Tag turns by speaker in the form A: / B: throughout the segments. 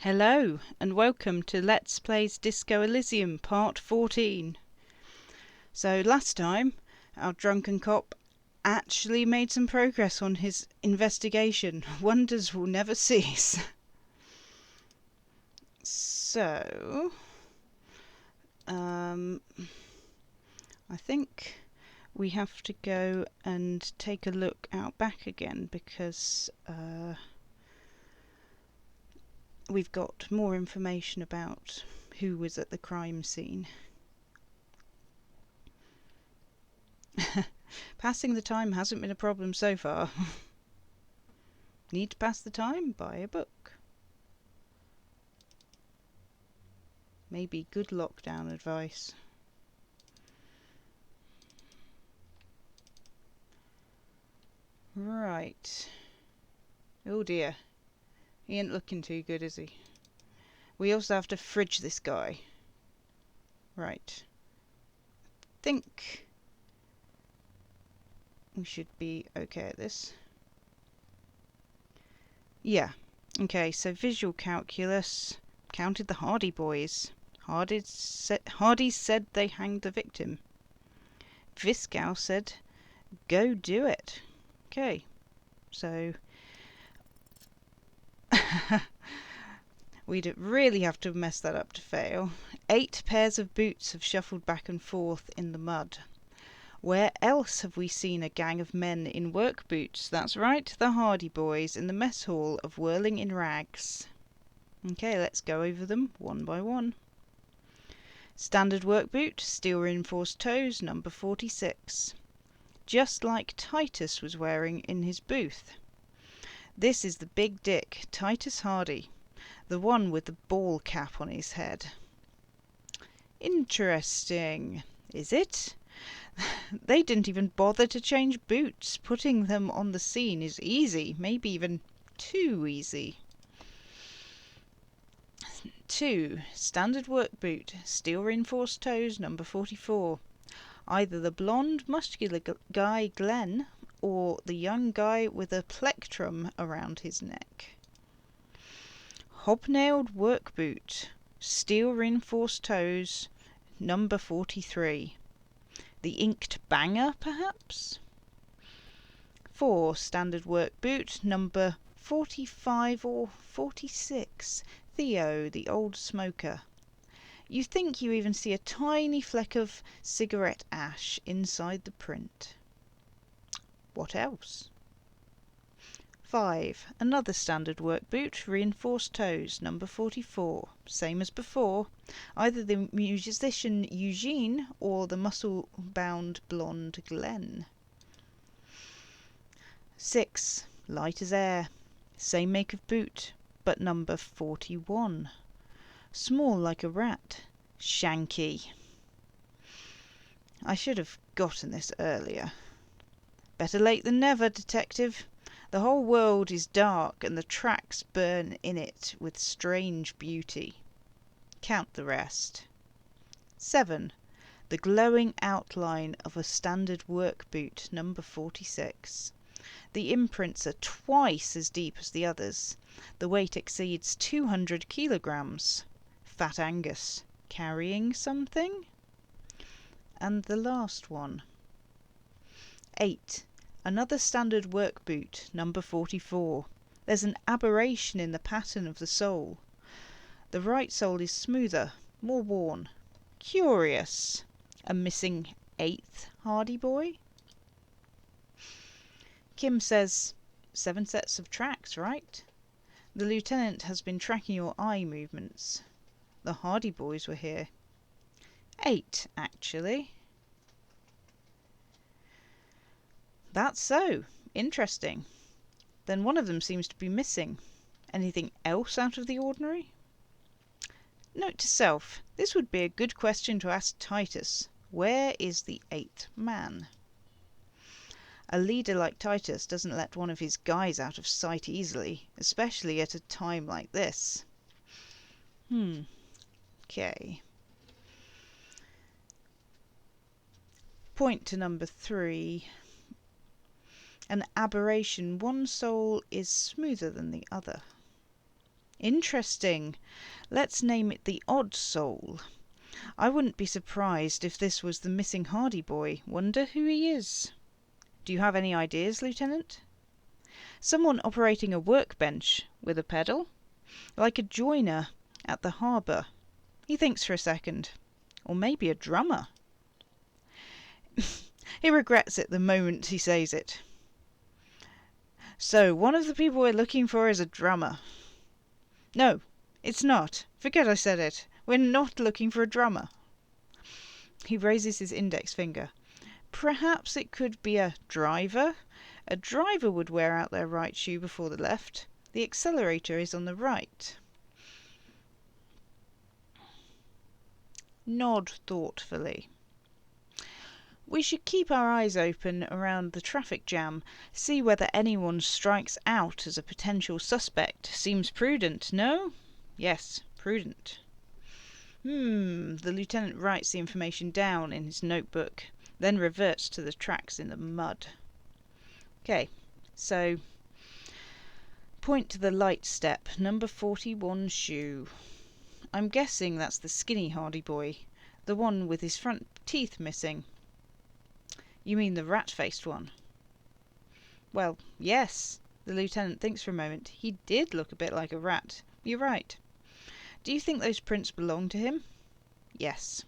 A: Hello and welcome to Let's Plays Disco Elysium Part 14. So last time our drunken cop actually made some progress on his investigation. Wonders will never cease. So, I think we have to go and take a look out back again because we've got more information about who was at the crime scene. Passing the time hasn't been a problem so far. Need to pass the time? Buy a book. Maybe good lockdown advice. Right. Oh dear. He ain't looking too good, is he? We also have to fridge this guy. Right. Think we should be okay at this. Yeah. Okay, so visual calculus. Counted the Hardy boys. Hardy's said they hanged the victim. Viscow said, go do it. Okay. So we'd really have to mess that up to fail. 8 pairs of boots have shuffled back and forth in the mud. Where else have we seen a gang of men in work boots? That's right, the Hardy boys in the mess hall of Whirling in Rags. Okay, let's go over them one by one. Standard work boot, steel reinforced toes, number 46. Just like Titus was wearing in his booth. This is the big dick, Titus Hardy, the one with the ball cap on his head. Interesting, is it? They didn't even bother to change boots. Putting them on the scene is easy, maybe even too easy. 2. Standard work boot, steel reinforced toes, number 44. Either the blonde, muscular guy Glenn or the young guy with a plectrum around his neck. Hobnailed work boot, steel reinforced toes, number 43. The inked banger, perhaps? 4. Standard work boot, number 45 or 46. Theo, the old smoker. You think you even see a tiny fleck of cigarette ash inside the print. What else? 5. Another standard work boot, reinforced toes, number 44. Same as before. Either the musician Eugene or the muscle-bound blonde Glenn. 6. Light as air. Same make of boot, but number 41. Small like a rat. Shanky. I should have gotten this earlier. Better late than never, detective. The whole world is dark and the tracks burn in it with strange beauty. Count the rest. 7. The glowing outline of a standard work boot, number 46. The imprints are twice as deep as the others. The weight exceeds 200 kilograms. Fat Angus. Carrying something? And the last one. 8. Another standard work boot, number 44. There's an aberration in the pattern of the sole. The right sole is smoother, more worn. Curious. A missing 8th Hardy boy? Kim says 7 sets of tracks, right? The lieutenant has been tracking your eye movements. The Hardy boys were here. 8, actually. That's so. Interesting. Then one of them seems to be missing. Anything else out of the ordinary? Note to self, this would be a good question to ask Titus. Where is the 8th man? A leader like Titus doesn't let one of his guys out of sight easily, especially at a time like this. Okay. Point to number 3. An aberration. One sole is smoother than the other. Interesting. Let's name it the Odd Soul. I wouldn't be surprised if this was the missing Hardy boy. Wonder who he is. Do you have any ideas, Lieutenant? Someone operating a workbench with a pedal? Like a joiner at the harbour. He thinks for a second. Or maybe a drummer. He regrets it the moment he says it. So, one of the people we're looking for is a drummer. No, it's not. Forget I said it. We're not looking for a drummer. He raises his index finger. Perhaps it could be a driver. A driver would wear out their right shoe before the left. The accelerator is on the right. Nod thoughtfully. We should keep our eyes open around the traffic jam, see whether anyone strikes out as a potential suspect. Seems prudent, no? Yes, prudent. The lieutenant writes the information down in his notebook, then reverts to the tracks in the mud. Okay, so point to the light step, number 41 shoe. I'm guessing that's the skinny Hardy boy, the one with his front teeth missing. You mean the rat-faced one? Well, yes. The lieutenant thinks for a moment. He did look a bit like a rat. You're right. Do you think those prints belong to him? Yes.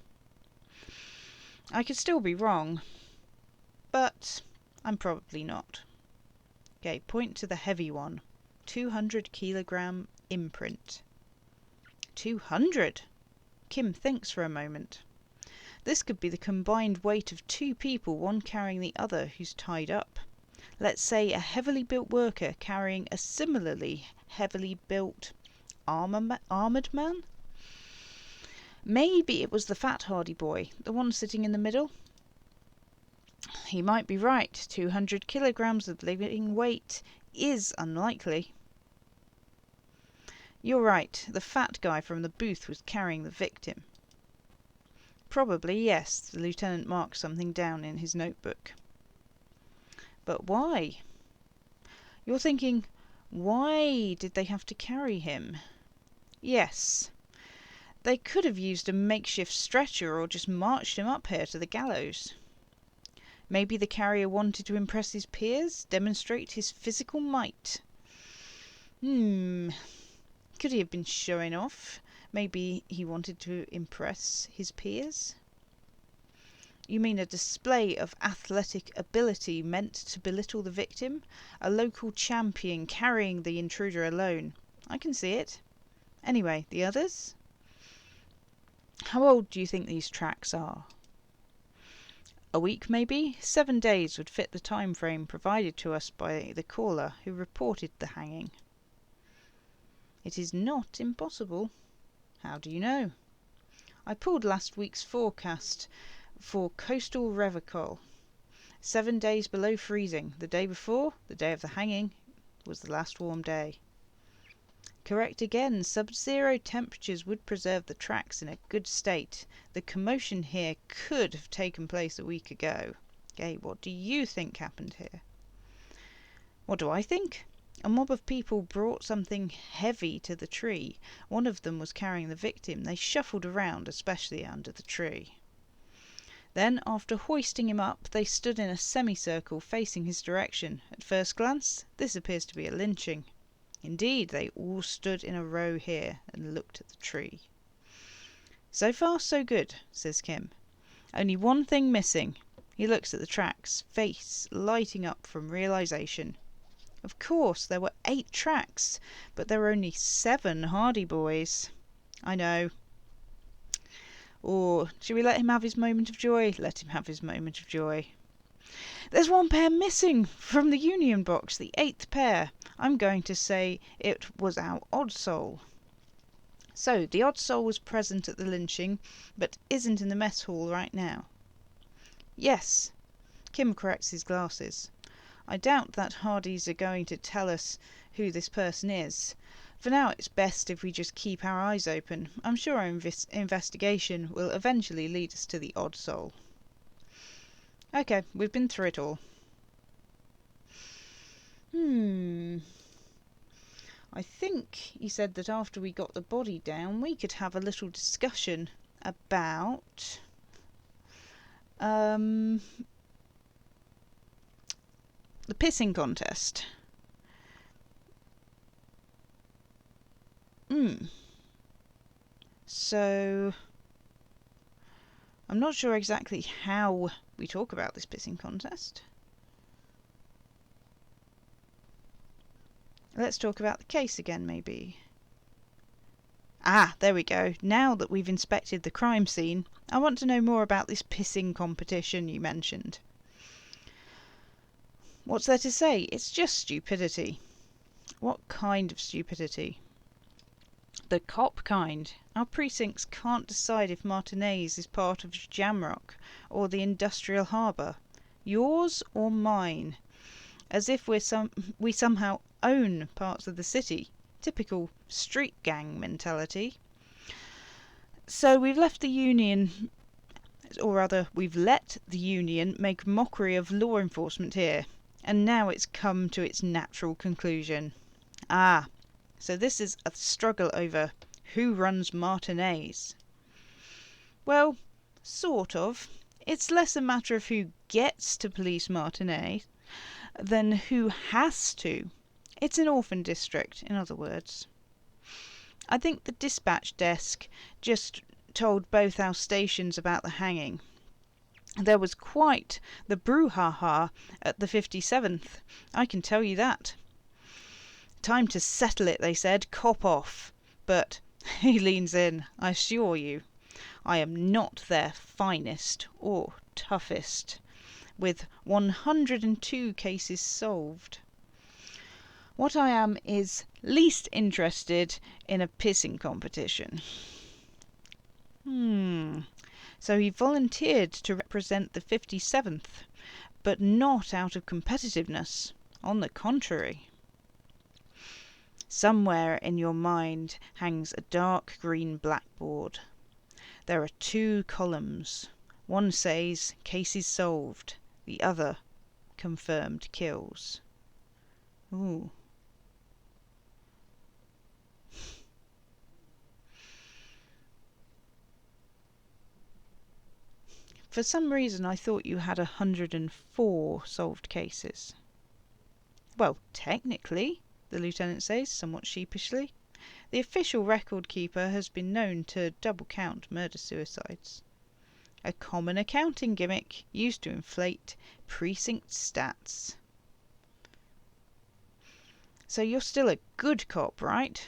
A: I could still be wrong, but I'm probably not. Okay, point to the heavy one. 200 kilogram imprint. 200? Kim thinks for a moment. This could be the combined weight of two people, one carrying the other who's tied up. Let's say a heavily built worker carrying a similarly heavily built armoured man? Maybe it was the fat Hardy boy, the one sitting in the middle? He might be right. 200 kilograms of living weight is unlikely. You're right. The fat guy from the booth was carrying the victim. Probably, yes. The lieutenant marked something down in his notebook. But why? You're thinking, why did they have to carry him? Yes. They could have used a makeshift stretcher or just marched him up here to the gallows. Maybe the carrier wanted to impress his peers, demonstrate his physical might. Could he have been showing off? Maybe he wanted to impress his peers? You mean a display of athletic ability meant to belittle the victim? A local champion carrying the intruder alone? I can see it. Anyway, the others? How old do you think these tracks are? A week, maybe? 7 days would fit the time frame provided to us by the caller who reported the hanging. It is not impossible. How do you know? I pulled last week's forecast for coastal Revicol. 7 days below freezing. The day before, the day of the hanging, was the last warm day. Correct again. Sub-zero temperatures would preserve the tracks in a good state. The commotion here could have taken place a week ago. Okay, what do you think happened here? What do I think? A mob of people brought something heavy to the tree. One of them was carrying the victim. They shuffled around, especially under the tree. Then, after hoisting him up, they stood in a semicircle facing his direction. At first glance, this appears to be a lynching. Indeed, they all stood in a row here and looked at the tree. So far, so good, says Kim. Only one thing missing. He looks at the tracks, face lighting up from realization. Of course, there were 8 tracks, but there were only 7 Hardy boys. I know. Or, should we let him have his moment of joy? Let him have his moment of joy. There's 1 pair missing from the union box, the 8th pair. I'm going to say it was our odd soul. So, the odd soul was present at the lynching, but isn't in the mess hall right now. Yes. Kim corrects his glasses. I doubt that Hardys are going to tell us who this person is. For now, it's best if we just keep our eyes open. I'm sure our investigation will eventually lead us to the odd soul. Okay, we've been through it all. I think he said that after we got the body down, we could have a little discussion about the pissing contest. So I'm not sure exactly how we talk about this pissing contest. Let's talk about the case again, maybe. Ah, there we go. Now that we've inspected the crime scene, I want to know more about this pissing competition you mentioned. What's there to say? It's just stupidity. What kind of stupidity? The cop kind. Our precincts can't decide if Martinez is part of Jamrock or the industrial harbour. Yours or mine. As if we somehow own parts of the city. Typical street gang mentality. So we've left the Union, or rather we've let the Union make mockery of law enforcement here. And now it's come to its natural conclusion. Ah, so this is a struggle over who runs Martinez. Well, sort of. It's less a matter of who gets to police Martinez than who has to. It's an orphan district, in other words. I think the dispatch desk just told both our stations about the hanging. There was quite the brouhaha at the 57th, I can tell you that. Time to settle it, they said, cop off. But, he leans in, I assure you, I am not their finest or toughest, with 102 cases solved. What I am is least interested in a pissing competition. So he volunteered to represent the 57th, but not out of competitiveness. On the contrary. Somewhere in your mind hangs a dark green blackboard. There are 2 columns. One says cases solved, the other confirmed kills. Ooh. For some reason I thought you had 104 solved cases. Well, technically, the lieutenant says, somewhat sheepishly. The official record keeper has been known to double count murder-suicides. A common accounting gimmick used to inflate precinct stats. So you're still a good cop, right?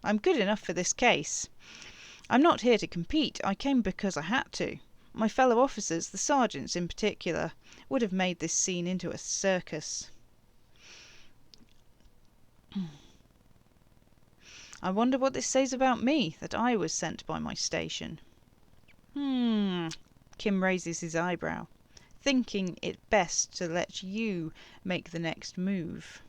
A: I'm good enough for this case. I'm not here to compete. I came because I had to. My fellow officers, the sergeants in particular, would have made this scene into a circus. I wonder what this says about me, that I was sent by my station. Kim raises his eyebrow, thinking it best to let you make the next move.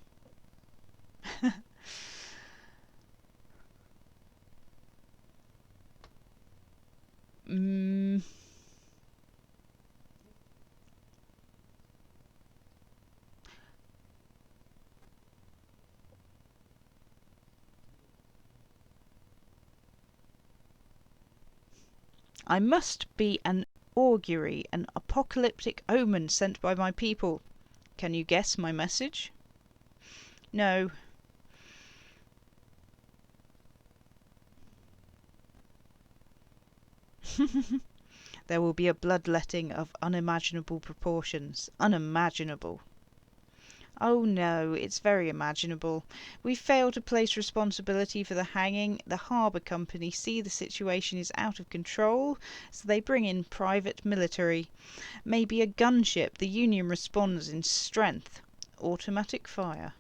A: I must be an augury, an apocalyptic omen sent by my people. Can you guess my message? No. There will be a bloodletting of unimaginable proportions. Unimaginable. Oh no, it's very imaginable. We fail to place responsibility for the hanging. The harbour company see the situation is out of control, so they bring in private military. Maybe a gunship. The Union responds in strength. Automatic fire.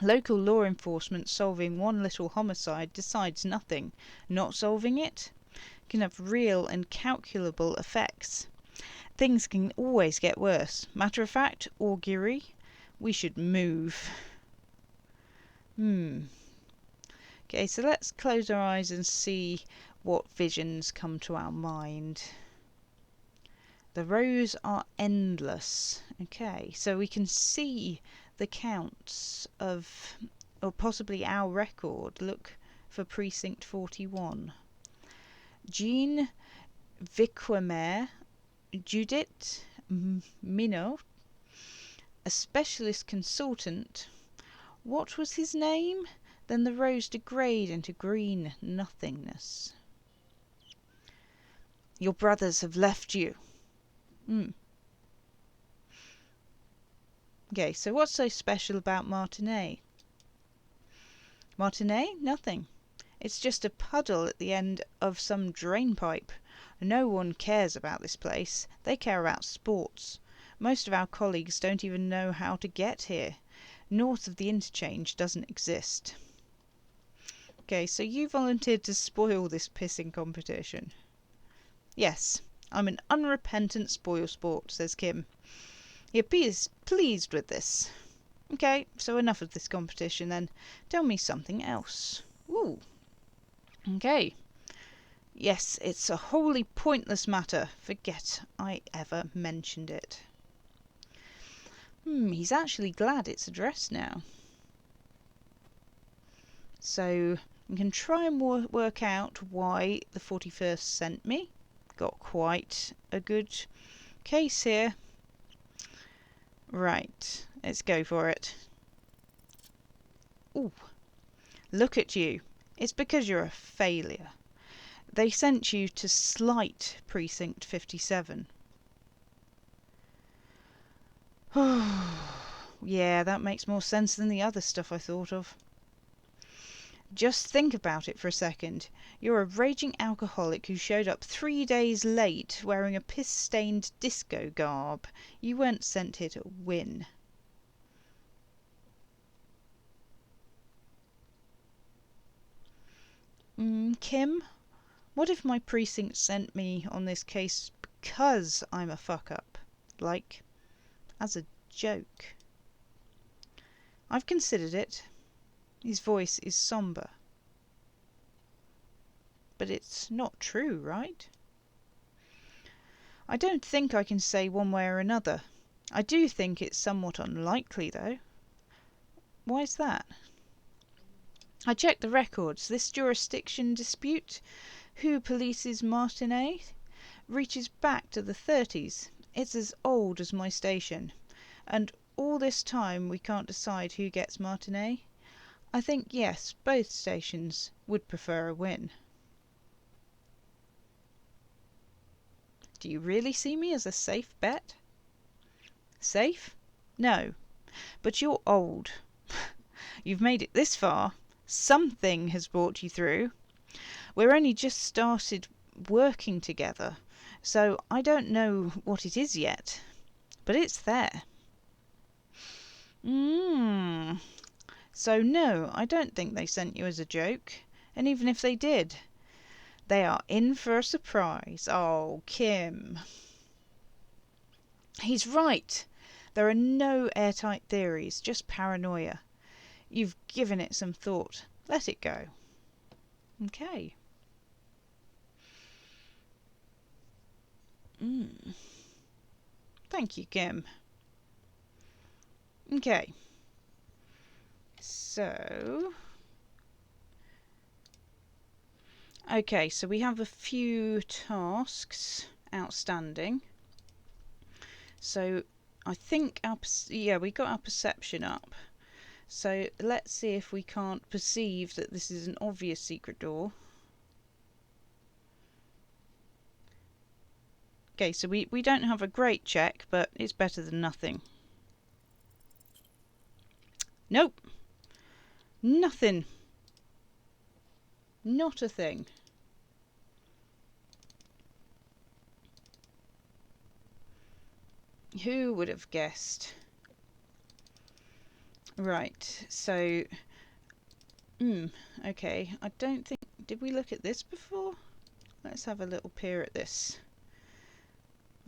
A: Local law enforcement solving one little homicide decides nothing. Not solving it can have real and calculable effects. Things can always get worse. Matter of fact, augury, we should move. Okay, so let's close our eyes and see what visions come to our mind. The rows are endless. Okay, so we can see the counts of or possibly our record. Look for precinct 41. Jean Viquemer, Judith Minot, a specialist consultant. What was his name? Then the rose degrade into green nothingness. Your brothers have left you. Okay, so what's so special about Martinez? Martinez? Nothing. It's just a puddle at the end of some drain pipe. No one cares about this place. They care about sports. Most of our colleagues don't even know how to get here. North of the interchange doesn't exist. Okay, so you volunteered to spoil this pissing competition. Yes, I'm an unrepentant spoilsport, says Kim. He appears pleased with this. Okay, so enough of this competition then. Tell me something else. Ooh. Okay. Yes, it's a wholly pointless matter. Forget I ever mentioned it. He's actually glad it's addressed now. So we can try and work out why the 41st sent me. Got quite a good case here. Right, let's go for it. Ooh, look at you. It's because you're a failure. They sent you to slight Precinct 57. Yeah, that makes more sense than the other stuff I thought of. Just think about it for a second. You're a raging alcoholic who showed up 3 days late wearing a piss-stained disco garb. You weren't sent here to win. Kim, what if my precinct sent me on this case because I'm a fuck-up? Like, as a joke. I've considered it. His voice is somber. But it's not true, right? I don't think I can say one way or another. I do think it's somewhat unlikely, though. Why is that? I checked the records. This jurisdiction dispute, who polices Martinez, reaches back to the 30s. It's as old as my station. And all this time we can't decide who gets Martinez. I think, yes, both stations would prefer a win. Do you really see me as a safe bet? Safe? No. But you're old. You've made it this far. Something has brought you through. We're only just started working together, so I don't know what it is yet. But it's there. So no, I don't think they sent you as a joke. And even if they did, they are in for a surprise. Oh, Kim. He's right. There are no airtight theories, just paranoia. You've given it some thought. Let it go. Okay. Thank you, Kim. Okay. So we have a few tasks outstanding. So I think we got our perception up. So let's see if we can't perceive that this is an obvious secret door. Okay, so we don't have a great check, but it's better than nothing. Nope. Nothing. Not a thing. Who would have guessed? Right, so... okay, I don't think... Did we look at this before? Let's have a little peer at this.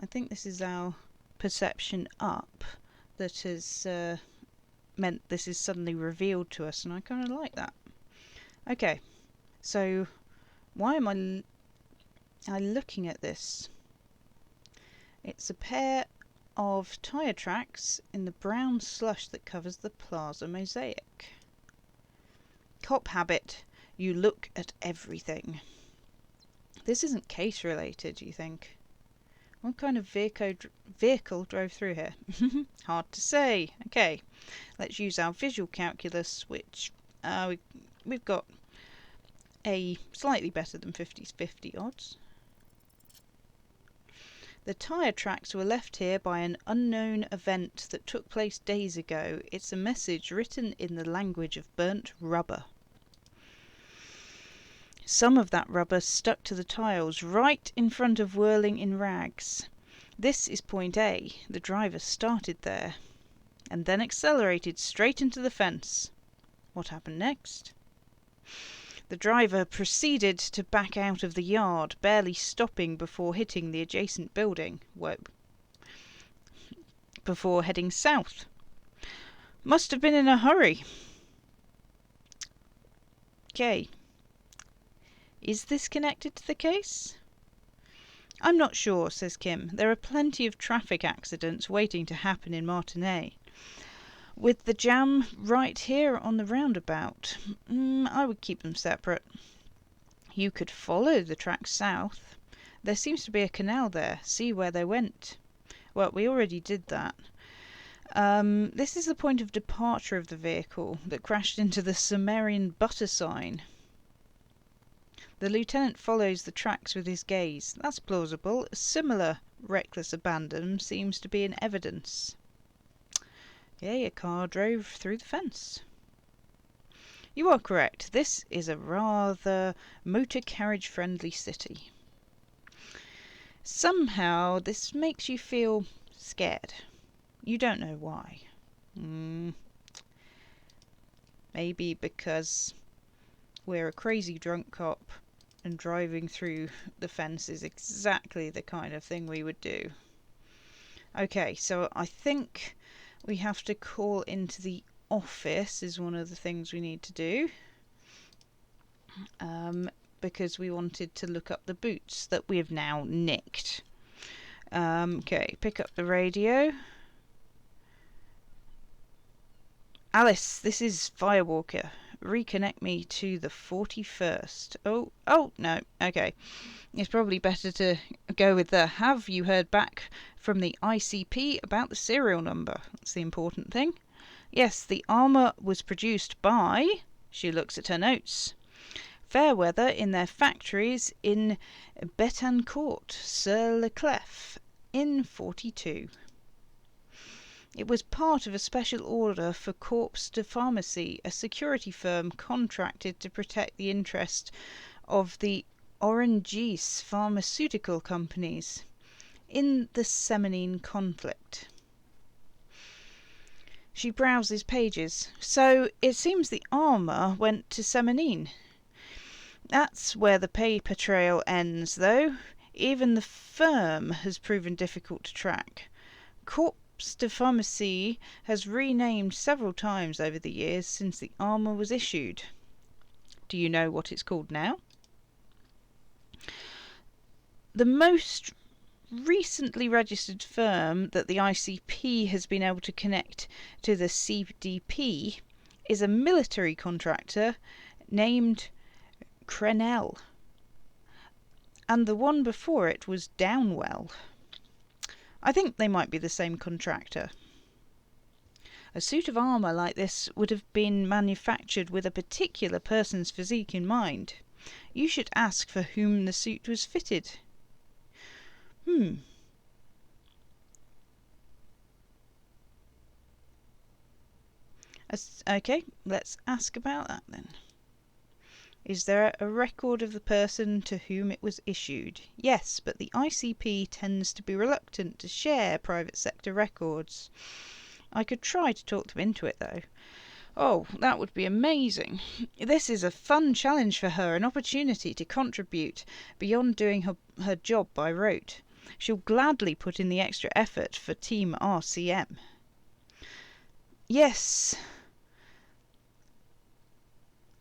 A: I think this is our perception up that has meant this is suddenly revealed to us, and I kind of like that. Okay, so why am I looking at this? It's a pair of tyre tracks in the brown slush that covers the plaza mosaic. Cop habit. You look at everything. This isn't case related, do you think? What kind of vehicle drove through here? Hard to say. Okay, let's use our visual calculus, which we've got a slightly better than 50/50 odds. The tyre tracks were left here by an unknown event that took place days ago. It's a message written in the language of burnt rubber. Some of that rubber stuck to the tiles right in front of Whirling in Rags. This is point A. The driver started there and then accelerated straight into the fence. What happened next? The driver proceeded to back out of the yard, barely stopping before hitting the adjacent building. Before heading south. Must have been in a hurry. Okay. Is this connected to the case? I'm not sure, says Kim. There are plenty of traffic accidents waiting to happen in Martinez. With the jam right here on the roundabout, I would keep them separate. You could follow the tracks south. There seems to be a canal there. See where they went. Well, we already did that. This is the point of departure of the vehicle that crashed into the Sumerian butter sign. The lieutenant follows the tracks with his gaze. That's plausible. A similar reckless abandon seems to be in evidence. Yay, a car drove through the fence. You are correct. This is a rather motor carriage friendly city. Somehow this makes you feel scared. You don't know why. Maybe because we're a crazy drunk cop and driving through the fence is exactly the kind of thing we would do. Okay, so I think we have to call into the office is one of the things we need to do. Because we wanted to look up the boots that we have now nicked. Okay, pick up the radio. Alice, this is Firewalker. Reconnect me to the 41st. Oh, no, okay. It's probably better to go with the have you heard back from the ICP about the serial number. That's the important thing. Yes, the armour was produced by... She looks at her notes. Fairweather in their factories in Betancourt, sur le Clef, in 42. It was part of a special order for Corps de Pharmacie, a security firm contracted to protect the interest of the Orangis pharmaceutical companies in the Semenine conflict. She browses pages. So it seems the armour went to Semenine. That's where the paper trail ends, though. Even the firm has proven difficult to track. Corps de Pharmacie has renamed several times over the years since the armour was issued. Do you know what it's called now? The most recently registered firm that the ICP has been able to connect to the CDP is a military contractor named Crenell. And the one before it was Downwell. I think they might be the same contractor. A suit of armour like this would have been manufactured with a particular person's physique in mind. You should ask for whom the suit was fitted. Okay, let's ask about that then. Is there a record of the person to whom it was issued? Yes, but the ICP tends to be reluctant to share private sector records. I could try to talk them into it, though. Oh, that would be amazing. This is a fun challenge for her, an opportunity to contribute beyond doing her job by rote. She'll gladly put in the extra effort for Team RCM. Yes.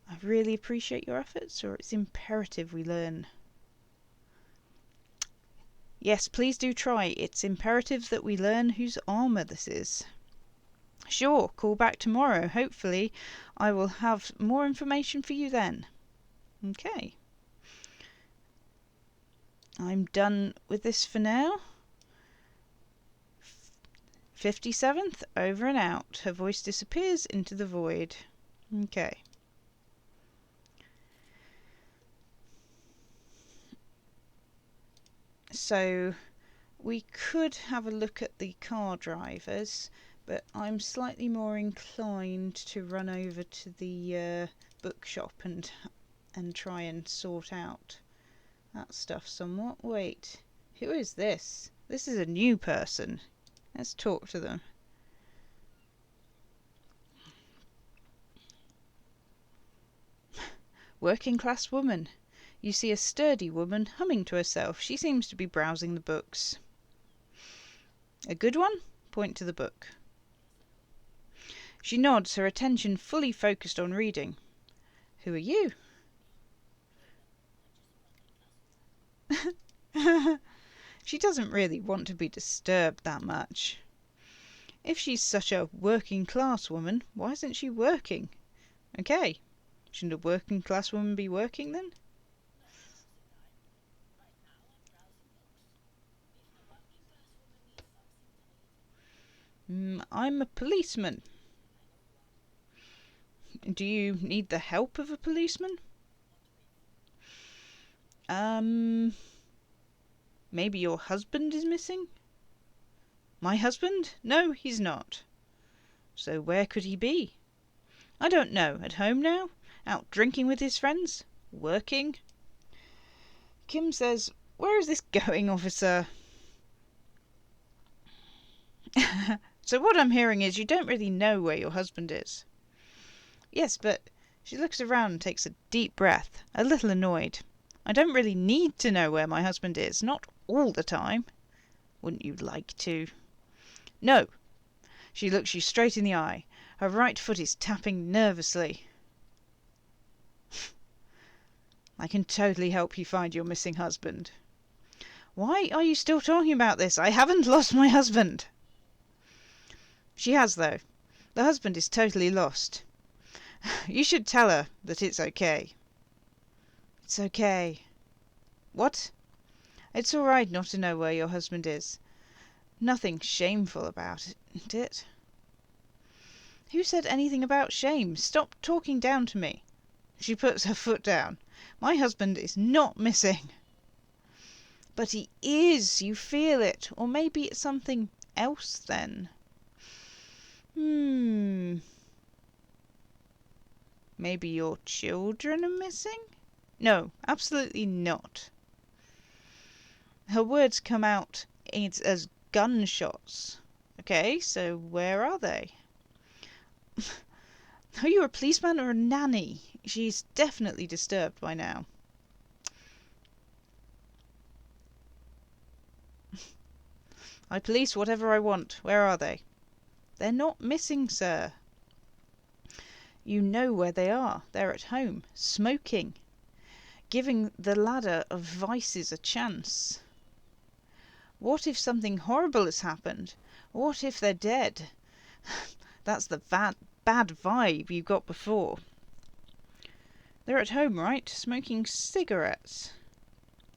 A: I really appreciate your efforts, or it's imperative we learn. Yes, please do try. It's imperative that we learn whose armour this is. Sure, call back tomorrow. Hopefully I will have more information for you then. Okay. I'm done with this for now. 57th, over and out. Her voice disappears into the void. Okay. So we could have a look at the car drivers, but I'm slightly more inclined to run over to the bookshop and try and sort out that stuff somewhat. Wait, who is this? This is a new person. Let's talk to them. Working class woman. You see a sturdy woman humming to herself. She seems to be browsing the books. A good one? Point to the book. She nods, her attention fully focused on reading. Who are you? She doesn't really want to be disturbed that much. If she's such a working class woman, why isn't she working? Okay, shouldn't a working class woman be working then? I'm a policeman. Do you need the help of a policeman? Maybe your husband is missing? My husband? No, he's not. So where could he be? I don't know. At home now? Out drinking with his friends? Working? Kim says, "Where is this going, officer?" So what I'm hearing is you don't really know where your husband is. Yes, but she looks around and takes a deep breath, a little annoyed. I don't really need to know where my husband is, not all the time. Wouldn't you like to? No. She looks you straight in the eye. Her right foot is tapping nervously. I can totally help you find your missing husband. Why are you still talking about this? I haven't lost my husband. She has, though. The husband is totally lost. You should tell her that it's okay. It's okay. What? It's all right not to know where your husband is. Nothing shameful about it. Who said anything about shame? Stop talking down to me. She puts her foot down. My husband is not missing. But he is. You feel it. Or maybe it's something else then. Maybe your children are missing? No, absolutely not. Her words come out as gunshots. Okay, so where are they? Are you a policeman or a nanny? She's definitely disturbed by now. I police whatever I want. Where are they? They're not missing, sir. You know where they are. They're at home, smoking, giving the ladder of vices a chance. What if something horrible has happened? What if they're dead? That's the bad vibe you got before. They're at home, right? Smoking cigarettes.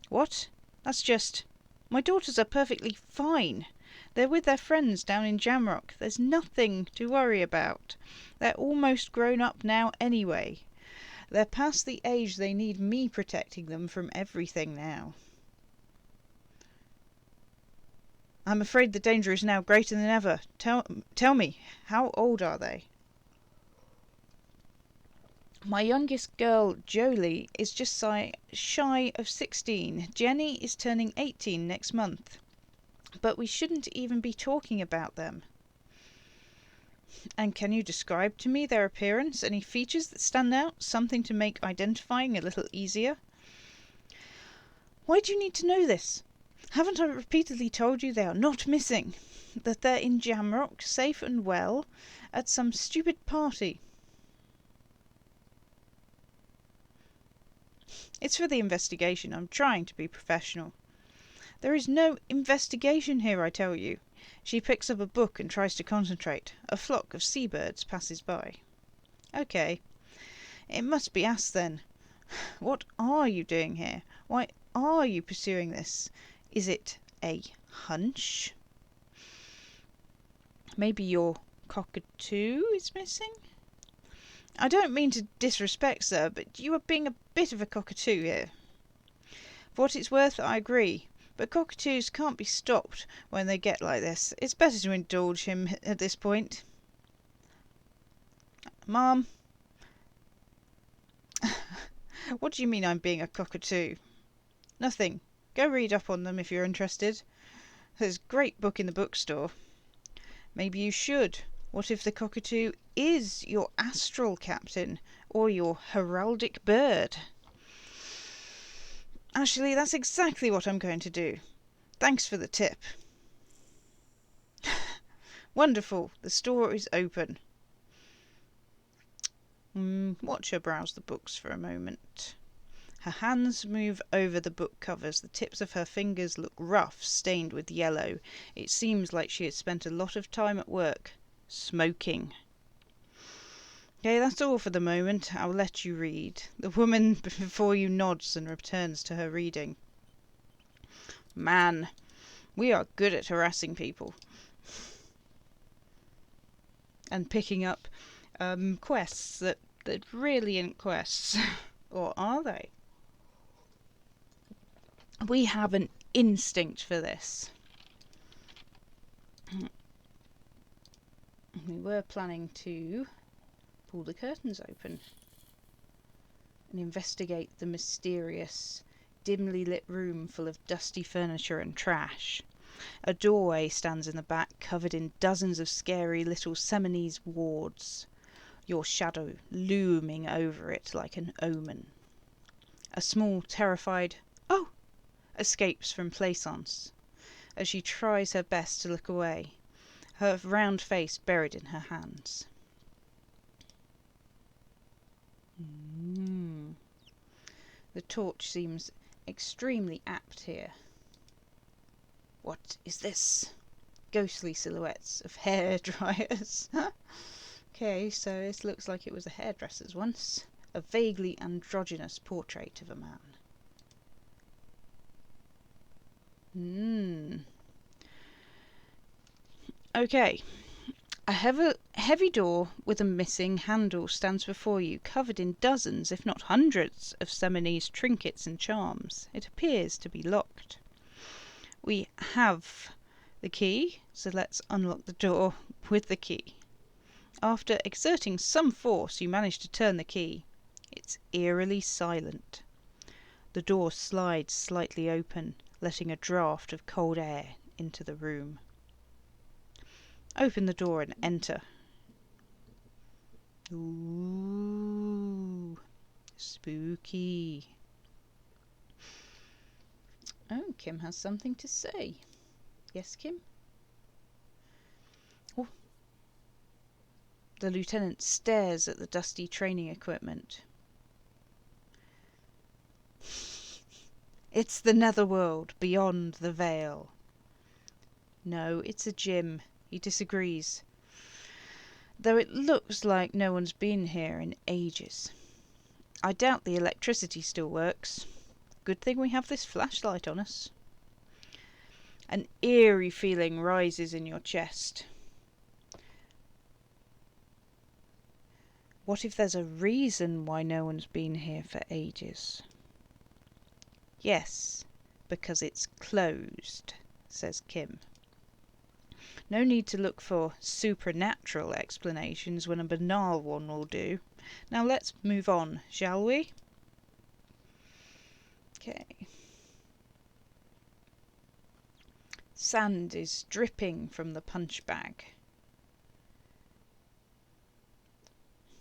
A: What? That's just... My daughters are perfectly fine. They're with their friends down in Jamrock. There's nothing to worry about. They're almost grown up now anyway. They're past the age they need me protecting them from everything now. I'm afraid the danger is now greater than ever. Tell me, how old are they? My youngest girl, Jolie, is just shy of 16. Jenny is turning 18 next month. But we shouldn't even be talking about them. And can you describe to me their appearance? Any features that stand out? Something to make identifying a little easier? Why do you need to know this? Haven't I repeatedly told you they are not missing? That they're in Jamrock, safe and well, at some stupid party. It's for the investigation. I'm trying to be professional. There is no investigation here, I tell you. She picks up a book and tries to concentrate. A flock of seabirds passes by. Okay, it must be asked then. What are you doing here? Why are you pursuing this? Is it a hunch? Maybe your cockatoo is missing? I don't mean to disrespect, sir, but you are being a bit of a cockatoo here. For what it's worth, I agree. But cockatoos can't be stopped when they get like this. It's better to indulge him at this point. Mom? What do you mean I'm being a cockatoo? Nothing. Go read up on them if you're interested. There's a great book in the bookstore. Maybe you should. What if the cockatoo is your astral captain, or your heraldic bird? Actually, that's exactly what I'm going to do. Thanks for the tip. Wonderful. The store is open. Watch her browse the books for a moment. Her hands move over the book covers. The tips of her fingers look rough, stained with yellow. It seems like she has spent a lot of time at work, smoking. Okay, that's all for the moment. I'll let you read. The woman before you nods and returns to her reading. Man, we are good at harassing people. And picking up quests that really ain't quests. Or are they? We have an instinct for this. We were planning to pull the curtains open and investigate the mysterious, dimly lit room full of dusty furniture and trash. A doorway stands in the back, covered in dozens of scary little Siamese wards, your shadow looming over it like an omen. A small, terrified "Oh!" escapes from Plaisance as she tries her best to look away, her round face buried in her hands. The torch seems extremely apt here. What is this? Ghostly silhouettes of hair dryers. Okay, so this looks like it was a hairdresser's once. A vaguely androgynous portrait of a man. Okay. A heavy door with a missing handle stands before you, covered in dozens, if not hundreds, of Siamese trinkets and charms. It appears to be locked. We have the key, so let's unlock the door with the key. After exerting some force, you manage to turn the key. It's eerily silent. The door slides slightly open, letting a draught of cold air into the room. Open the door and enter. Ooh, spooky. Oh, Kim has something to say. Yes, Kim? Oh. The lieutenant stares at the dusty training equipment. It's the netherworld beyond the veil. No, it's a gym. He disagrees. Though it looks like no one's been here in ages. I doubt the electricity still works. Good thing we have this flashlight on us. An eerie feeling rises in your chest. What if there's a reason why no one's been here for ages? Yes, because it's closed, says Kim. No need to look for supernatural explanations when a banal one will do. Now let's move on, shall we? Okay. Sand is dripping from the punch bag.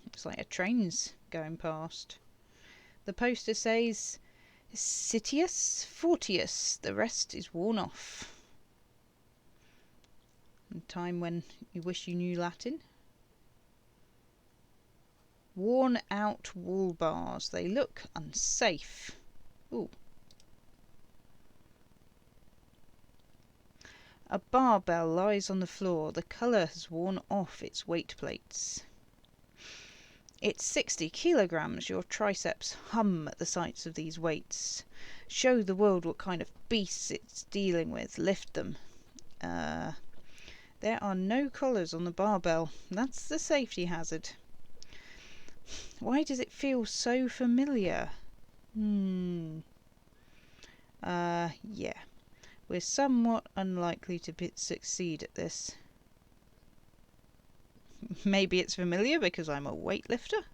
A: Looks like a train's going past. The poster says Citius Fortius. The rest is worn off. A time when you wish you knew Latin. Worn out wall bars. They look unsafe. Ooh. A barbell lies on the floor. The colour has worn off its weight plates. It's 60 kilograms. Your triceps hum at the sight of these weights. Show the world what kind of beasts it's dealing with. Lift them. There are no collars on the barbell. That's the safety hazard. Why does it feel so familiar? Yeah. We're somewhat unlikely to succeed at this. Maybe it's familiar because I'm a weightlifter?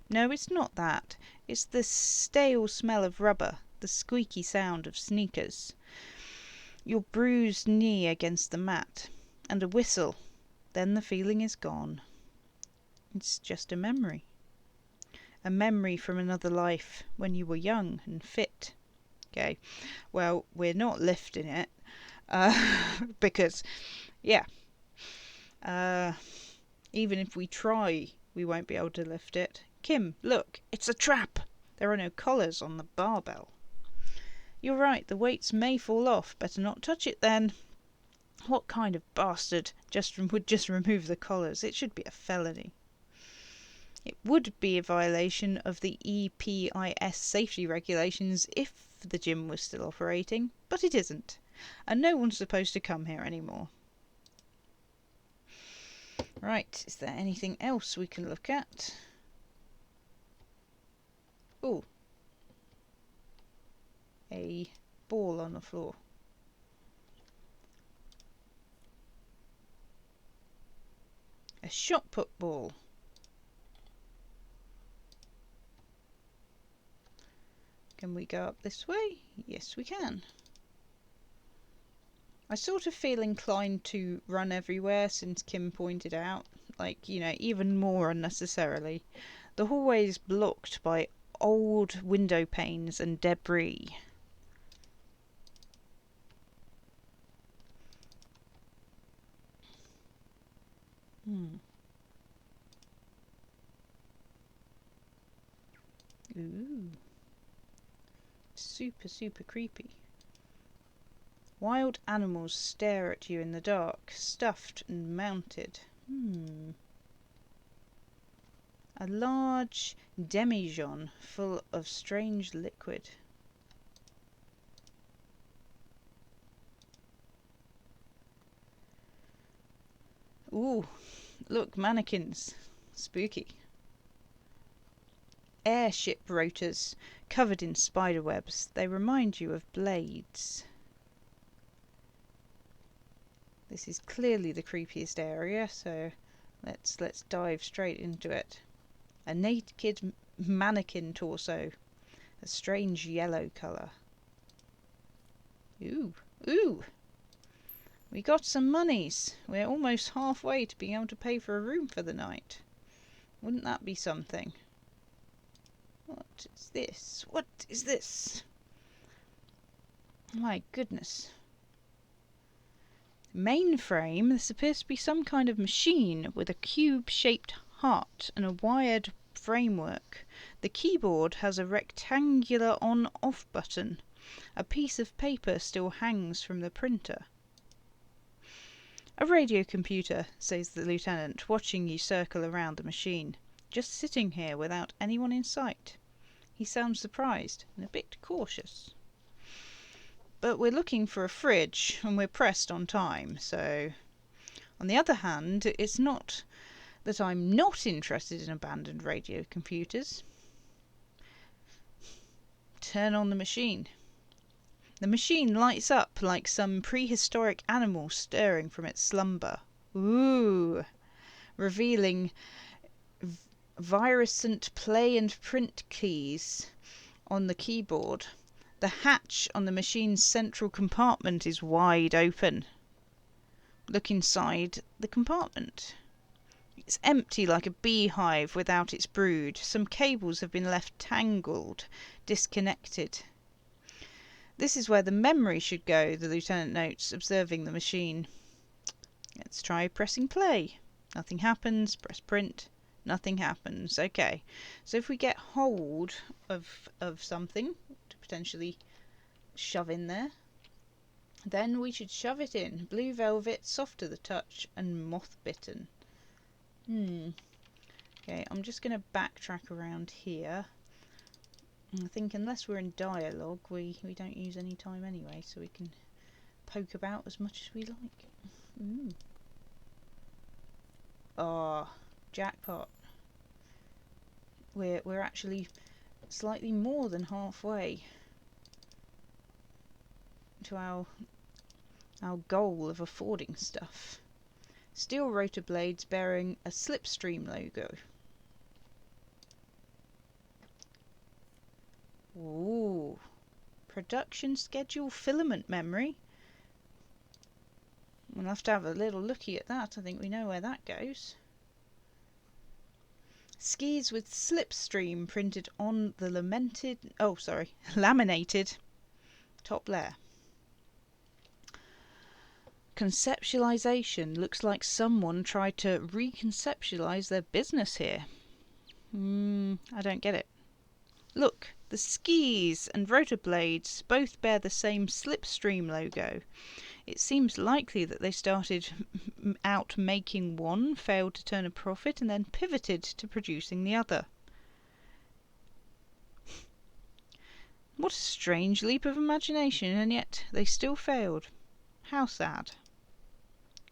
A: No, it's not that. It's the stale smell of rubber, the squeaky sound of sneakers, your bruised knee against the mat, and a whistle. Then the feeling is gone. It's just a memory. A memory from another life when you were young and fit. Okay, well, we're not lifting it because, yeah, even if we try, we won't be able to lift it. Kim, look, it's a trap. There are no collars on the barbell. You're right, the weights may fall off. Better not touch it then. What kind of bastard would just remove the collars? It should be a felony. It would be a violation of the EPIS safety regulations if the gym was still operating, but it isn't, and no one's supposed to come here anymore. Right, is there anything else we can look at? Oh, a ball on the floor. A shot put ball. Can we go up this way? Yes, we can. I sort of feel inclined to run everywhere since Kim pointed out, like, you know, even more unnecessarily. The hallway is blocked by old window panes and debris. Ooh. Super creepy. Wild animals stare at you in the dark, stuffed and mounted. A large demijohn full of strange liquid. Ooh, look, mannequins. Spooky. Airship rotors covered in spider webs. They remind you of blades. This is clearly the creepiest area, so let's dive straight into it. A naked mannequin torso, a strange yellow colour. Ooh. We got some monies. We're almost halfway to being able to pay for a room for the night. Wouldn't that be something? What is this? What is this? My goodness. Mainframe. This appears to be some kind of machine with a cube-shaped heart and a wired framework. The keyboard has a rectangular on-off button. A piece of paper still hangs from the printer. A radio computer, says the lieutenant, watching you circle around the machine. Just sitting here without anyone in sight. He sounds surprised and a bit cautious. But we're looking for a fridge and we're pressed on time, so... On the other hand, it's not that I'm not interested in abandoned radio computers. Turn on the machine. The machine lights up like some prehistoric animal stirring from its slumber. Ooh! Revealing virusant play and print keys on the keyboard. The hatch on the machine's central compartment is wide open. Look inside the compartment. It's empty like a beehive without its brood. Some cables have been left tangled, disconnected. This is where the memory should go, the lieutenant notes, observing the machine. Let's try pressing play. Nothing happens. Press print. Nothing happens. Okay, so if we get hold of something to potentially shove in there, Then we should shove it in. Blue velvet, soft to the touch, and moth-bitten. Okay, I'm just going to backtrack around here. I think unless we're in dialogue, we don't use any time anyway, so we can poke about as much as we like. Ah, jackpot. We're actually slightly more than halfway to our goal of affording stuff. Steel rotor blades bearing a slipstream logo. Ooh. Production schedule filament memory. We'll have to have a little looky at that. I think we know where that goes. Skis with slipstream printed on the laminated top layer. Conceptualization. Looks like someone tried to reconceptualize their business here. I don't get it. Look, the skis and rotor blades both bear the same slipstream logo. It seems likely that they started out making one, failed to turn a profit, and then pivoted to producing the other. What a strange leap of imagination, and yet they still failed. How sad.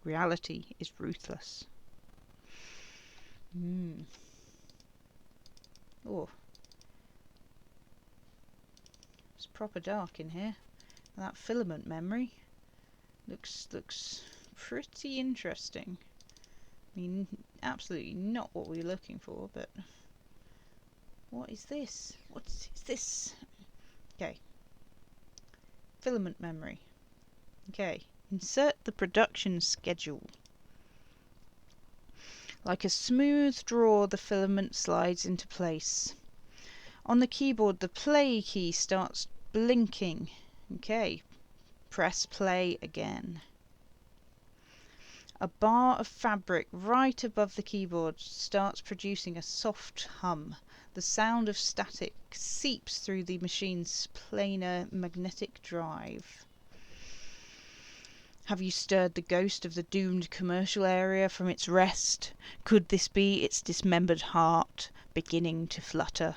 A: Reality is ruthless. Oh. It's proper dark in here. That filament memory looks pretty interesting. I mean, absolutely not what we're looking for, but what is this? What is this? Okay. Filament memory. Okay. Insert the production schedule. Like a smooth draw, the filament slides into place. On the keyboard, the play key starts blinking. Okay. Press play again. A bar of fabric right above the keyboard starts producing a soft hum. The sound of static seeps through the machine's planar magnetic drive. Have you stirred the ghost of the doomed commercial area from its rest? Could this be its dismembered heart beginning to flutter?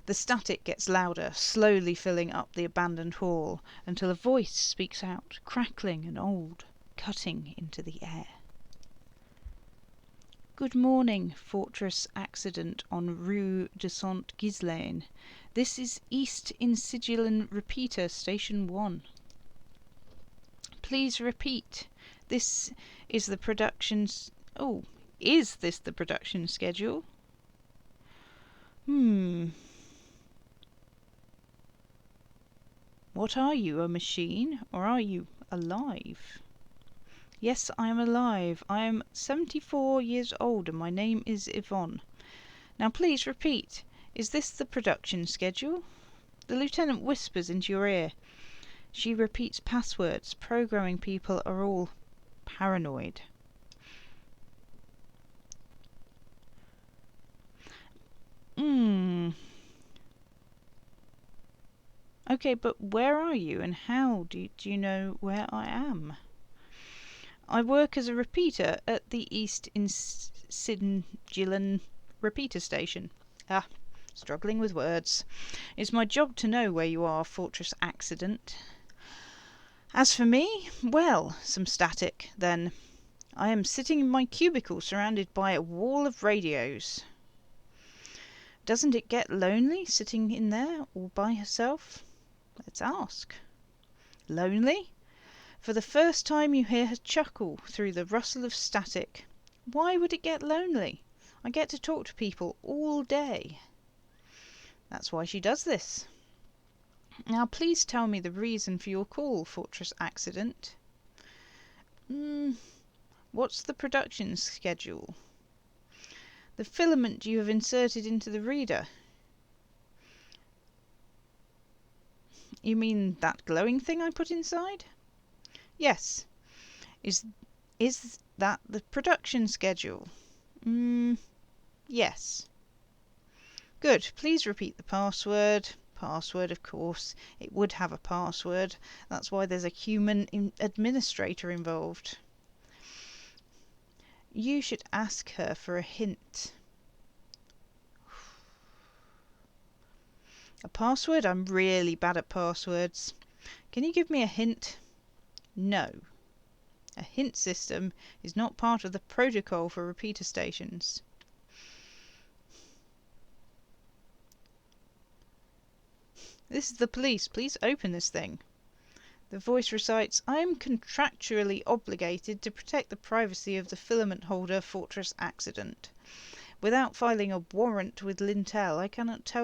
A: The static gets louder, slowly filling up the abandoned hall, until a voice speaks out, crackling and old, cutting into the air. Good morning, Fortress Accident on Rue de Saint-Ghislain. This is East Insigillin Repeater Station 1. Please repeat. This is the production's... Oh, is this the production schedule? What are you, a machine, or are you alive? Yes, I am alive. I am 74 years old and my name is Yvonne. Now please repeat. Is this the production schedule? The lieutenant whispers into your ear. She repeats passwords. Programming people are all paranoid. Okay, but where are you and how do you know where I am? I work as a repeater at the East Insigillin Repeater Station. Struggling with words. It's my job to know where you are, Fortress Accident. As for me, well, some static, then. I am sitting in my cubicle surrounded by a wall of radios. Doesn't it get lonely sitting in there all by herself? Let's ask. Lonely? For the first time you hear her chuckle through the rustle of static. Why would it get lonely? I get to talk to people all day. That's why she does this. Now please tell me the reason for your call, Fortress Accident. What's the production schedule? The filament you have inserted into the reader. You mean that glowing thing I put inside? Yes. Is that the production schedule? Yes. Good. Please repeat the password. Password, of course. It would have a password. That's why there's a human administrator involved. You should ask her for a hint. A password? I'm really bad at passwords. Can you give me a hint? No. A hint system is not part of the protocol for repeater stations. This is the police. Please open this thing. The voice recites, I am contractually obligated to protect the privacy of the filament holder Fortress Accident. Without filing a warrant with Lintel, I cannot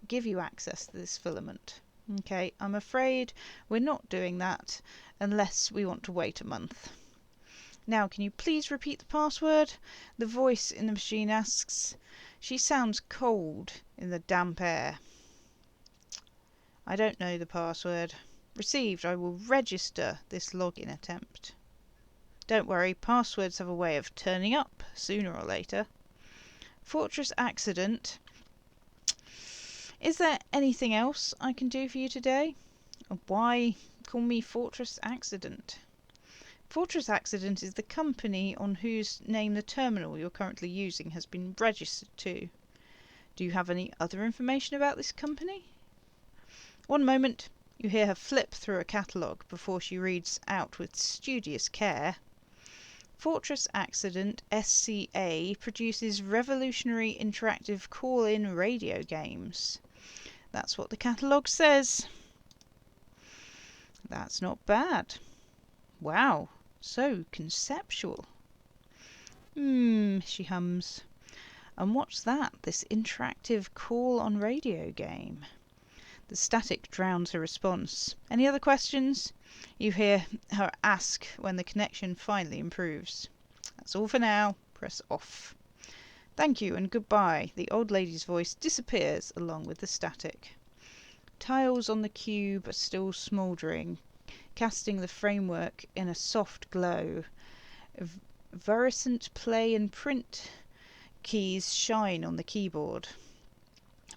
A: give you access to this filament. Okay, I'm afraid we're not doing that unless we want to wait a month. Now, can you please repeat the password? The voice in the machine asks. She sounds cold in the damp air. I don't know the password. Received. I will register this login attempt. Don't worry, passwords have a way of turning up sooner or later. Fortress Accident. Is there anything else I can do for you today? Why call me Fortress Accident? Fortress Accident is the company on whose name the terminal you're currently using has been registered to. Do you have any other information about this company? One moment. You hear her flip through a catalogue before she reads out with studious care. Fortress Accident SCA produces revolutionary interactive call-in radio games. That's what the catalogue says. That's not bad. Wow, so conceptual. She hums. And what's that, this interactive call-on radio game? The static drowns her response. Any other questions? You hear her ask when the connection finally improves. That's all for now. Press off. Thank you and goodbye. The old lady's voice disappears along with the static. Tiles on the cube are still smouldering, casting the framework in a soft glow. Virescent play and print keys shine on the keyboard.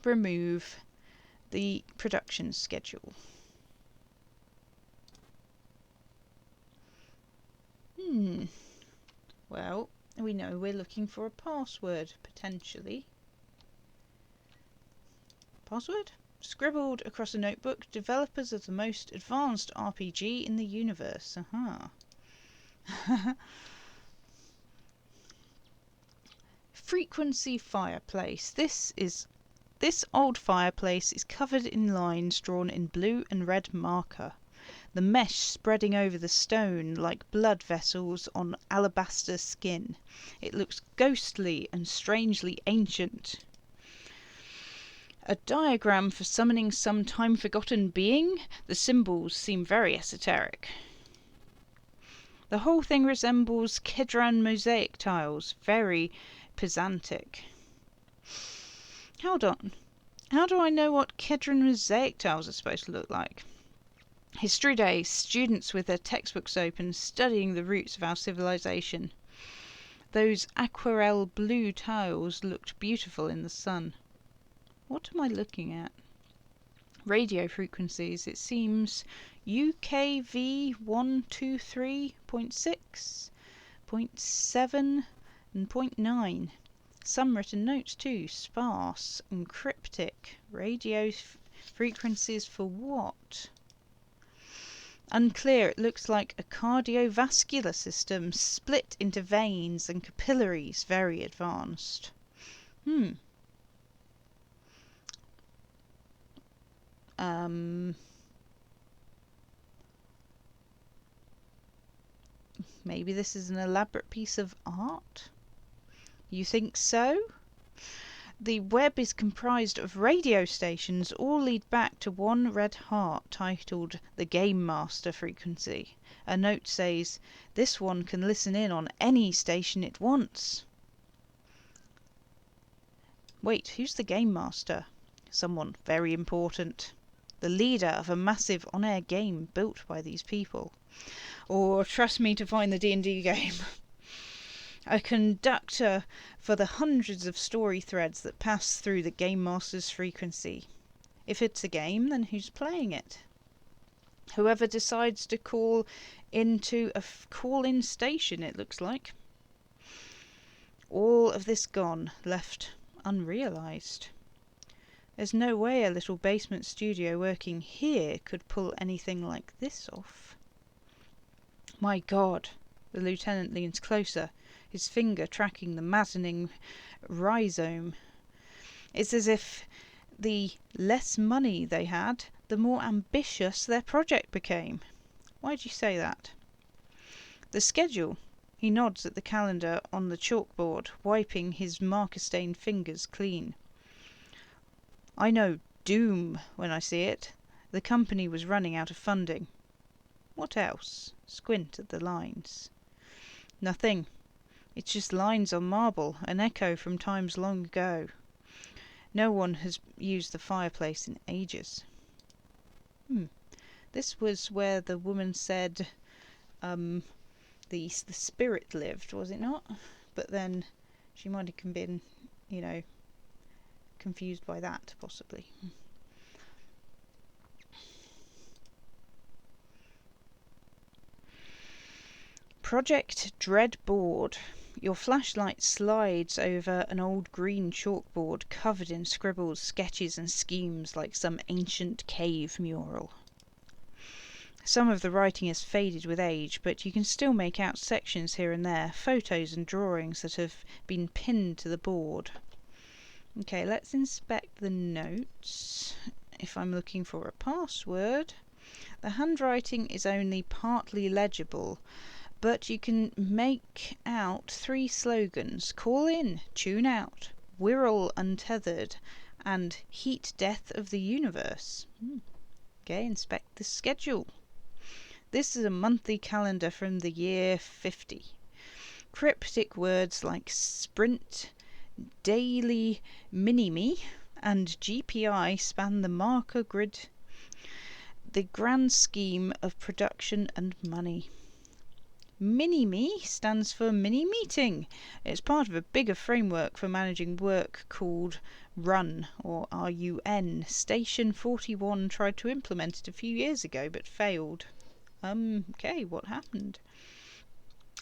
A: Remove the production schedule. Well, we know we're looking for a password, potentially. Password? Scribbled across a notebook, developers of the most advanced RPG in the universe. Frequency fireplace. This old fireplace is covered in lines drawn in blue and red marker, the mesh spreading over the stone like blood vessels on alabaster skin. It looks ghostly and strangely ancient. A diagram for summoning some time-forgotten being? The symbols seem very esoteric. The whole thing resembles Kedran mosaic tiles, very pedantic. Hold on. How do I know what Kedran mosaic tiles are supposed to look like? History Day, students with their textbooks open, studying the roots of our civilization. Those aquarelle blue tiles looked beautiful in the sun. What am I looking at? Radio frequencies. It seems UKV 123.6, 0.7 and 0.9. Some written notes too, sparse and cryptic. Radio frequencies for what? Unclear. It looks like a cardiovascular system split into veins and capillaries, very advanced. Maybe this is an elaborate piece of art? You think so? The web is comprised of radio stations, all lead back to one red heart titled the Game Master frequency. A note says, this one can listen in on any station it wants. Wait, who's the Game Master? Someone very important. The leader of a massive on-air game built by these people. Or trust me to find the D&D game. A conductor for the hundreds of story threads that pass through the Game Master's frequency. If it's a game, then who's playing it? Whoever decides to call into a call-in station, it looks like. All of this gone, left unrealised. There's no way a little basement studio working here could pull anything like this off. My God! The lieutenant leans closer, his finger tracking the maddening rhizome. It's as if the less money they had, the more ambitious their project became. Why'd you say that? The schedule. He nods at the calendar on the chalkboard, wiping his marker-stained fingers clean. I know doom when I see it. The company was running out of funding. What else? Squint at the lines. Nothing. It's just lines on marble, an echo from times long ago. No one has used the fireplace in ages. This was where the woman said the spirit lived, was it not? But then she might have been, confused by that, possibly. Project Dreadboard. Your flashlight slides over an old green chalkboard covered in scribbles, sketches and schemes like some ancient cave mural. Some of the writing has faded with age, but you can still make out sections here and there, photos and drawings that have been pinned to the board. Okay, let's inspect the notes. If I'm looking for a password, the handwriting is only partly legible, but you can make out 3 slogans: call in, tune out, Wirral untethered, and heat death of the universe. Okay, inspect the schedule. This is a monthly calendar from the year 50. Cryptic words like sprint, daily mini-me, and GPI span the marker grid, the grand scheme of production and money. Mini-me stands for mini-meeting. It's part of a bigger framework for managing work called RUN, or RUN. Station 41 tried to implement it a few years ago, but failed. Okay, what happened?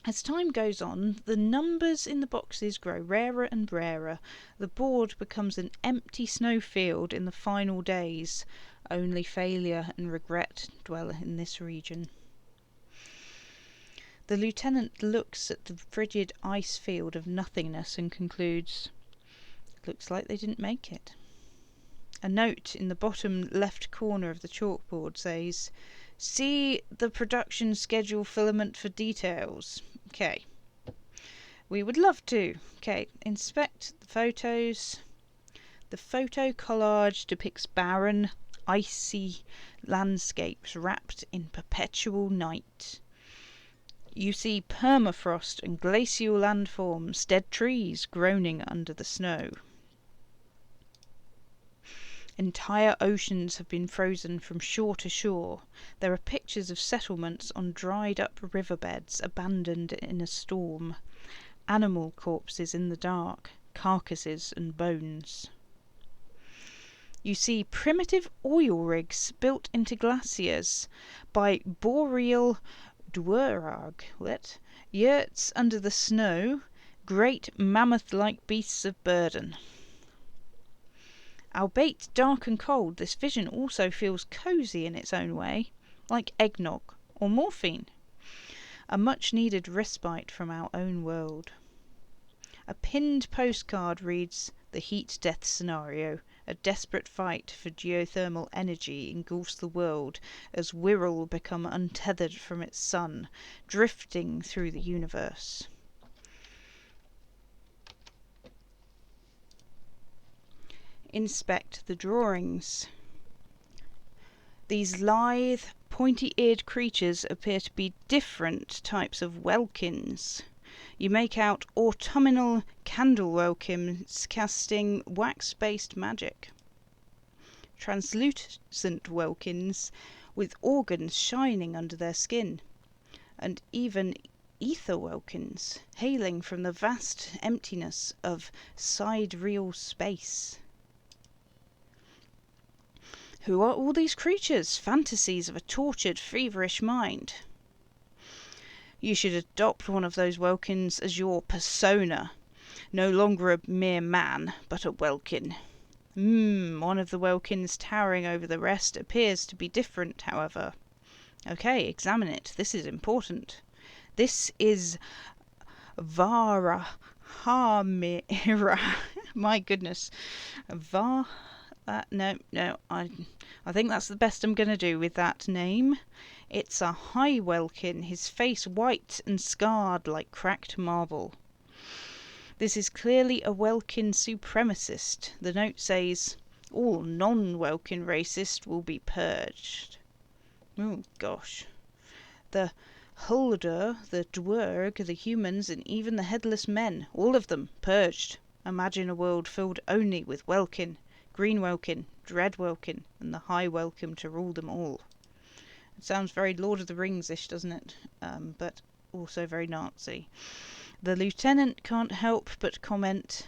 A: As time goes on, the numbers in the boxes grow rarer and rarer. The board becomes an empty snowfield in the final days. Only failure and regret dwell in this region. The lieutenant looks at the frigid ice field of nothingness and concludes, looks like they didn't make it. A note in the bottom left corner of the chalkboard says, see the production schedule filament for details. Okay. We would love to. Okay, inspect the photos. The photo collage depicts barren, icy landscapes wrapped in perpetual night. You see permafrost and glacial landforms, dead trees groaning under the snow. Entire oceans have been frozen from shore to shore. There are pictures of settlements on dried up riverbeds abandoned in a storm. Animal corpses in the dark, carcasses and bones. You see primitive oil rigs built into glaciers by boreal dwerag, yurts under the snow, great mammoth-like beasts of burden. Albeit dark and cold, this vision also feels cosy in its own way, like eggnog or morphine, a much-needed respite from our own world. A pinned postcard reads, the heat death scenario, a desperate fight for geothermal energy engulfs the world as Wirral become untethered from its sun, drifting through the universe. Inspect the drawings. These lithe, pointy-eared creatures appear to be different types of welkins. You make out autumnal candle welkins casting wax-based magic. Translucent welkins with organs shining under their skin. And even ether welkins hailing from the vast emptiness of sidereal space. Who are all these creatures? Fantasies of a tortured, feverish mind. You should adopt one of those Welkins as your persona. No longer a mere man, but a Welkin. One of the Welkins towering over the rest appears to be different, however. Okay, examine it. This is important. This is Vara Hamira. My goodness. No. I think that's the best I'm going to do with that name. It's a high Welkin, his face white and scarred like cracked marble. This is clearly a Welkin supremacist. The note says, all non-Welkin racists will be purged. Oh gosh. The Hulder, the Dwerg, the humans, and even the headless men, all of them purged. Imagine a world filled only with Welkin, Green Welkin, Dread Welkin, and the High Welcome to rule them all. It sounds very Lord of the Rings-ish, doesn't it? But also very Nazi. The lieutenant can't help but comment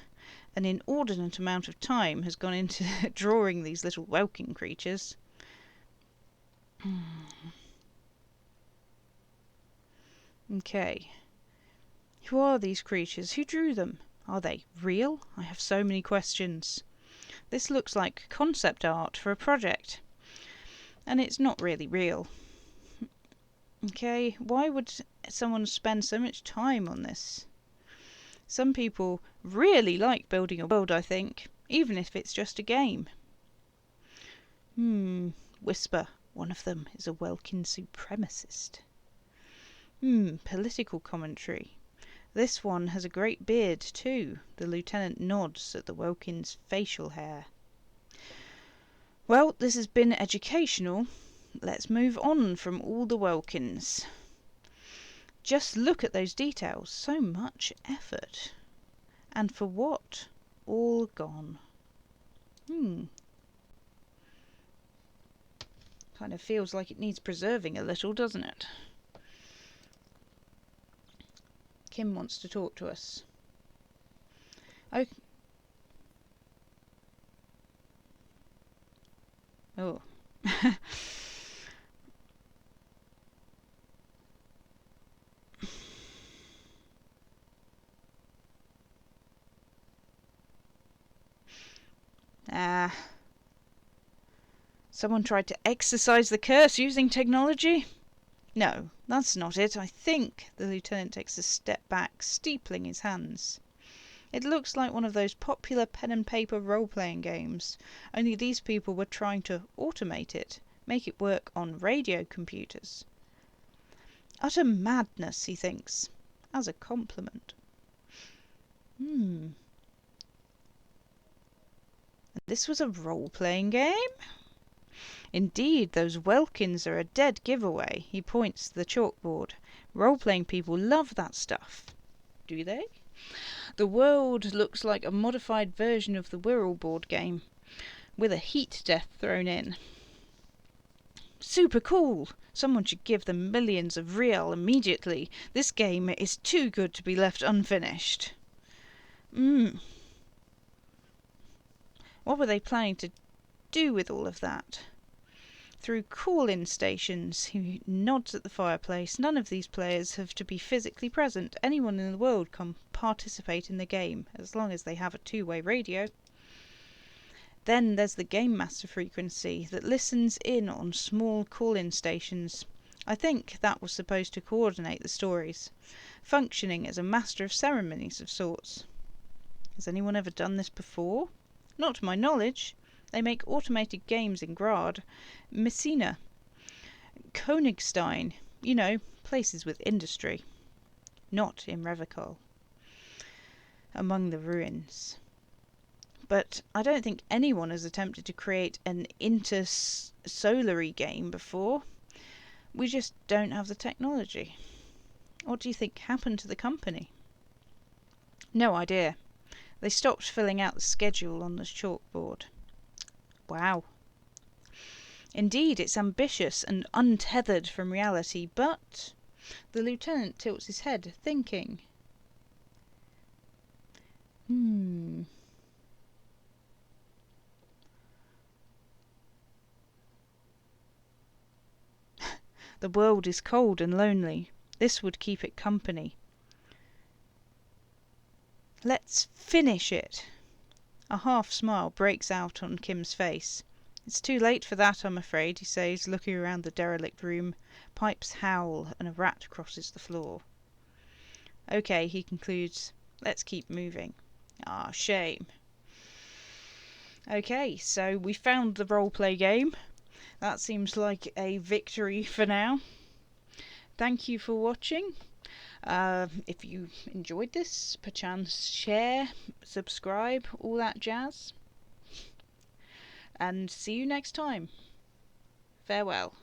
A: an inordinate amount of time has gone into drawing these little Welkin creatures. Okay. Who are these creatures? Who drew them? Are they real? I have so many questions. This looks like concept art for a project. And it's not really real. Okay, why would someone spend so much time on this? Some people really like building a world, I think, even if it's just a game. Whisper. One of them is a Welkin supremacist. Political commentary. This one has a great beard too. The lieutenant nods at the Welkin's facial hair. Well, this has been educational. Let's move on from all the Welkins. Just look at those details. So much effort. And for what? All gone. Kind of feels like it needs preserving a little, doesn't it? Kim wants to talk to us. Oh. Someone tried to exorcise the curse using technology? No, that's not it. I think the lieutenant takes a step back, steepling his hands. It looks like one of those popular pen and paper role-playing games, only these people were trying to automate it, make it work on radio computers. Utter madness, he thinks, as a compliment. This was a role-playing game? Indeed, those Welkins are a dead giveaway. He points to the chalkboard. Role-playing people love that stuff. Do they? The world looks like a modified version of the Wirral board game, with a heat death thrown in. Super cool! Someone should give them millions of real immediately. This game is too good to be left unfinished. What were they planning to do with all of that? Through call-in stations. He nods at the fireplace. None of these players have to be physically present. Anyone in the world can participate in the game, as long as they have a two-way radio. Then there's the Game Master frequency that listens in on small call-in stations. I think that was supposed to coordinate the stories, functioning as a master of ceremonies of sorts. Has anyone ever done this before? Not to my knowledge. They make automated games in Grad, Messina, Königstein, you know, places with industry. Not in Revachol. Among the ruins. But I don't think anyone has attempted to create an intersolary game before. We just don't have the technology. What do you think happened to the company? No idea. They stopped filling out the schedule on the chalkboard. Wow. Indeed, it's ambitious and untethered from reality, but the lieutenant tilts his head, thinking. The world is cold and lonely. This would keep it company. Let's finish it. A half smile breaks out on Kim's face. It's too late for that, I'm afraid, he says, looking around the derelict room. Pipes howl and a rat crosses the floor. Okay, he concludes, let's keep moving. Ah, shame. Okay, so we found the roleplay game. That seems like a victory for now. Thank you for watching. If you enjoyed this, perchance share, subscribe, all that jazz. And see you next time. Farewell.